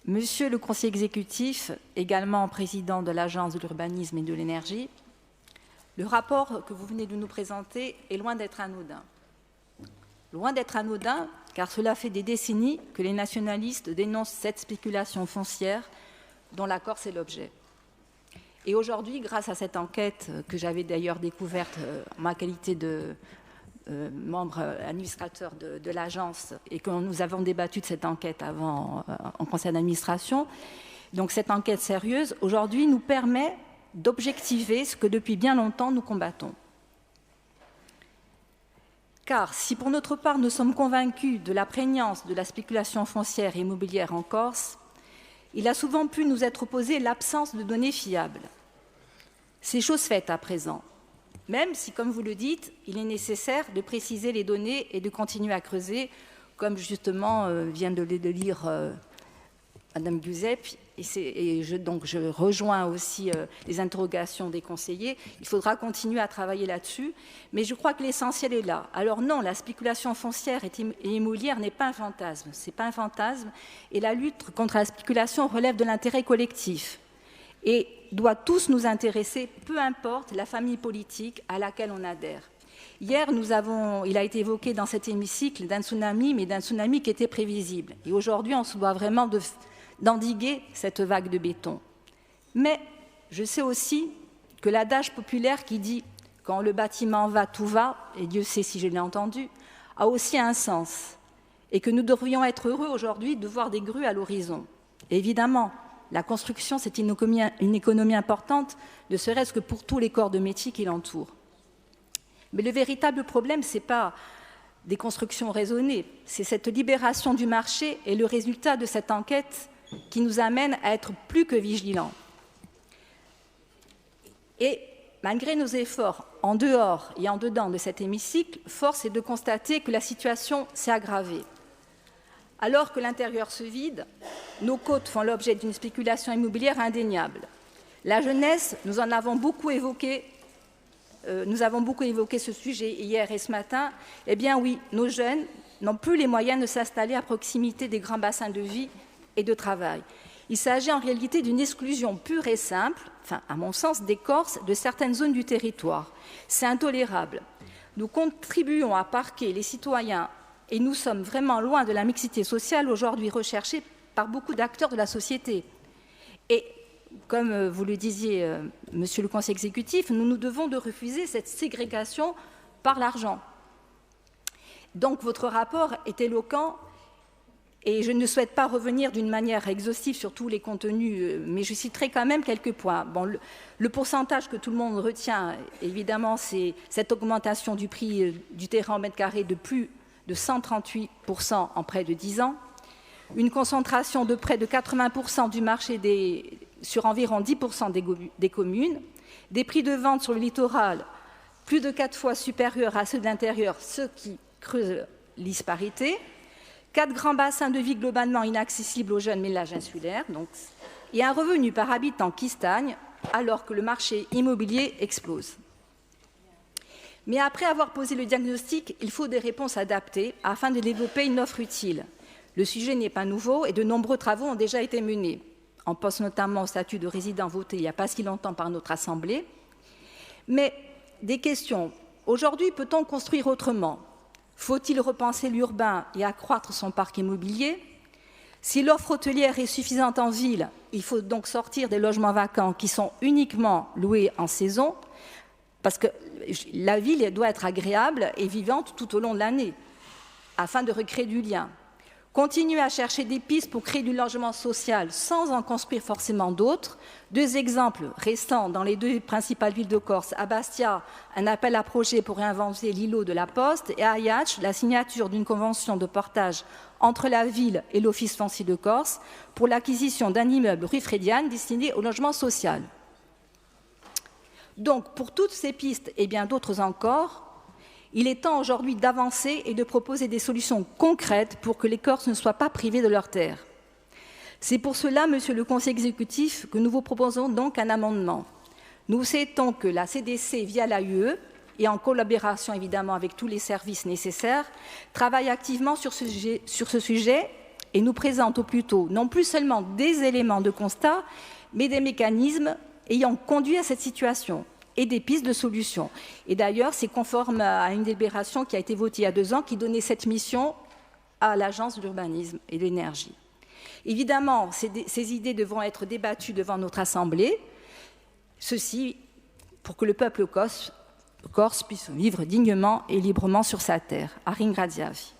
Monsieur le conseiller exécutif, également président de l'Agence de l'urbanisme et de l'énergie, le rapport que vous venez de nous présenter est loin d'être anodin. Loin d'être anodin, car cela fait des décennies que les nationalistes dénoncent cette spéculation foncière dont la Corse est l'objet. Et aujourd'hui, grâce à cette enquête que j'avais d'ailleurs découverte en ma qualité de membre administrateur de l'agence et que nous avons débattu de cette enquête avant en conseil d'administration, donc cette enquête sérieuse, aujourd'hui, nous permet d'objectiver ce que depuis bien longtemps nous combattons. Car si pour notre part nous sommes convaincus de la prégnance de la spéculation foncière et immobilière en Corse, il a souvent pu nous être opposé l'absence de données fiables. C'est chose faite à présent, même si, comme vous le dites, il est nécessaire de préciser les données et de continuer à creuser, comme justement vient de le lire Madame Giuseppe, et je rejoins aussi les interrogations des conseillers. Il faudra continuer à travailler là-dessus, mais je crois que l'essentiel est là. Alors non, la spéculation foncière et immobilière n'est pas un fantasme, c'est pas un fantasme, et la lutte contre la spéculation relève de l'intérêt collectif et doit tous nous intéresser, peu importe la famille politique à laquelle on adhère. Hier, il a été évoqué dans cet hémicycle d'un tsunami, mais d'un tsunami qui était prévisible. Et aujourd'hui, on se doit vraiment d'endiguer cette vague de béton. Mais je sais aussi que l'adage populaire qui dit « quand le bâtiment va, tout va », et Dieu sait si je l'ai entendu, a aussi un sens. Et que nous devrions être heureux aujourd'hui de voir des grues à l'horizon. Évidemment, la construction, c'est une économie importante, ne serait-ce que pour tous les corps de métier qui l'entourent. Mais le véritable problème, ce n'est pas des constructions raisonnées, c'est cette libération du marché et le résultat de cette enquête qui nous amène à être plus que vigilants. Et malgré nos efforts en dehors et en dedans de cet hémicycle, force est de constater que la situation s'est aggravée. Alors que l'intérieur se vide, nos côtes font l'objet d'une spéculation immobilière indéniable. La jeunesse, nous avons beaucoup évoqué ce sujet hier et ce matin. Eh bien oui, nos jeunes n'ont plus les moyens de s'installer à proximité des grands bassins de vie et de travail. Il s'agit en réalité d'une exclusion pure et simple, enfin, à mon sens, des Corses de certaines zones du territoire. C'est intolérable. Nous contribuons à parquer les citoyens et nous sommes vraiment loin de la mixité sociale aujourd'hui recherchée par beaucoup d'acteurs de la société. Et comme vous le disiez, Monsieur le conseiller exécutif, nous devons de refuser cette ségrégation par l'argent. Donc votre rapport est éloquent et je ne souhaite pas revenir d'une manière exhaustive sur tous les contenus, mais je citerai quand même quelques points. Bon, le pourcentage que tout le monde retient, évidemment, c'est cette augmentation du prix du terrain au mètre carré de plus de 138% en près de 10 ans, une concentration de près de 80% du marché sur environ 10% des communes, des prix de vente sur le littoral plus de 4 fois supérieurs à ceux de l'intérieur, ce qui creuse les disparités, 4 grands bassins de vie globalement inaccessibles aux jeunes ménages insulaires, et un revenu par habitant qui stagne alors que le marché immobilier explose. Mais après avoir posé le diagnostic, il faut des réponses adaptées afin de développer une offre utile. Le sujet n'est pas nouveau et de nombreux travaux ont déjà été menés. On pense notamment au statut de résident voté il n'y a pas si longtemps par notre Assemblée. Mais des questions. Aujourd'hui, peut-on construire autrement? Faut-il repenser l'urbain et accroître son parc immobilier? Si l'offre hôtelière est suffisante en ville, il faut donc sortir des logements vacants qui sont uniquement loués en saison, parce que la ville doit être agréable et vivante tout au long de l'année, afin de recréer du lien. Continuer à chercher des pistes pour créer du logement social sans en construire forcément d'autres. 2 exemples récents dans les 2 principales villes de Corse. À Bastia, un appel à projet pour réinventer l'îlot de la Poste, et à Ajaccio, la signature d'une convention de portage entre la ville et l'Office foncier de Corse pour l'acquisition d'un immeuble rue Frédiane destiné au logement social. Donc, pour toutes ces pistes et bien d'autres encore, il est temps aujourd'hui d'avancer et de proposer des solutions concrètes pour que les Corses ne soient pas privés de leurs terres. C'est pour cela, Monsieur le conseiller exécutif, que nous vous proposons donc un amendement. Nous souhaitons que la CDC, via l'AUE, et en collaboration évidemment avec tous les services nécessaires, travaille activement sur ce sujet et nous présente au plus tôt non plus seulement des éléments de constat, mais des mécanismes ayant conduit à cette situation et des pistes de solutions. Et d'ailleurs, c'est conforme à une délibération qui a été votée il y a 2 ans qui donnait cette mission à l'Agence de l'urbanisme et de l'énergie. Évidemment, ces idées devront être débattues devant notre Assemblée, ceci pour que le peuple corse puisse vivre dignement et librement sur sa terre. A ringraziarvi.